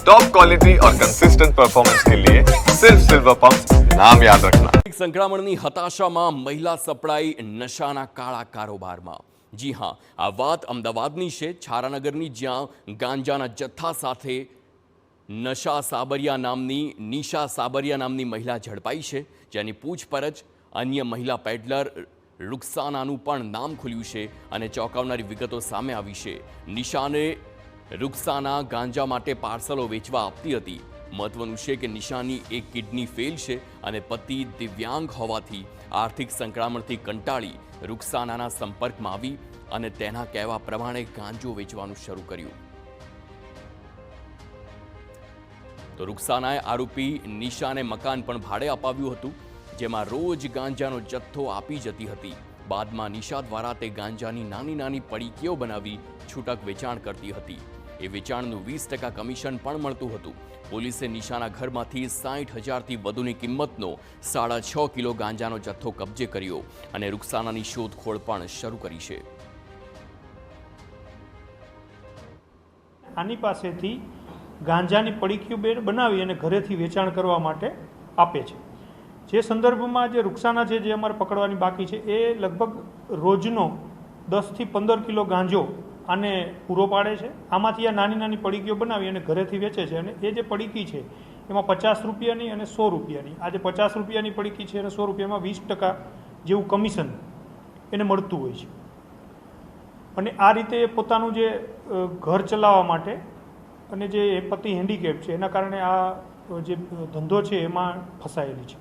Top quality और consistent performance के लिए सिर्फ सिल्वर पंप नाम याद रखना। સંક્રમણની હતાશામાં મહિલા સપડાઈ નશાના કાળા કારોબારમાં। જી હા, આ વાત અમદાવાદની છે, છારાનગરની, જ્યાં ગાંજાના જથ્થા સાથે નિશા સાબરિયા નામની મહિલા ઝડપાઈ છે, જેની પૂછપરછ અન્ય મહિલા પેડલર રૂકસાનાનું પણ નામ ખુલ્યું છે અને ચોંકાવનારી વિગતો સામે આવી છે। નિશાને રૂકસાના ગાંજા માટે પાર્સલો વેચવા આપતી હતી। મહત્વનું છે કે નિશાની એક કિડની ફેલ છે અને પતિ દિવ્યાંગ હોવાથી આર્થિક સંકળામણથી કંટાળી રૂકસાનાના સંપર્કમાં આવી અને તેના કહેવા પ્રમાણે ગાંજો વેચવાનું શરૂ કર્યું। તો રૂકસાનાએ આરોપી નિશાને મકાન પણ ભાડે અપાવ્યું હતું, જેમાં રોજ ગાંજાનો જથ્થો આપી જતી હતી। બાદમાં નિશા દ્વારા તે ગાંજાની નાની નાની પડીકીઓ બનાવી છૂટક વેચાણ કરતી હતી। એ વેચાણનું 20% કમિશન પણ મળતું હતું। પોલીસે નિશાના ઘરમાંથી 60,000થી વધુની કિંમતનો 6.5 કિલો ગાંજાનો જથ્થો કબજે કર્યો અને રૂકસાનાની શોધખોળ પણ શરૂ કરી છે। આની પાસેથી ગાંજાની પડીકીઓ બનાવી અને ઘરેથી વેચાણ કરવા માટે આપે છે। જે સંદર્ભમાં જે રૂકસાના છે, જે અમારે પકડવાની બાકી છે, એ લગભગ રોજનો 10થી 15 કિલો ગાંજો આને પૂરો પાડે છે। આમાંથી આ નાની નાની પડીકીઓ બનાવી અને ઘરેથી વેચે છે અને એ જે પડીકી છે એમાં 50 રૂપિયાની અને 100 રૂપિયાની, આ જે 50 રૂપિયાની પડીકી છે અને 100 રૂપિયામાં 20% જેવું કમિશન એને મળતું હોય છે। અને આ રીતે પોતાનું જે ઘર ચલાવવા માટે અને જે પતિ હેન્ડીકેપ છે એના કારણે આ જે ધંધો છે એમાં ફસાયેલી છે।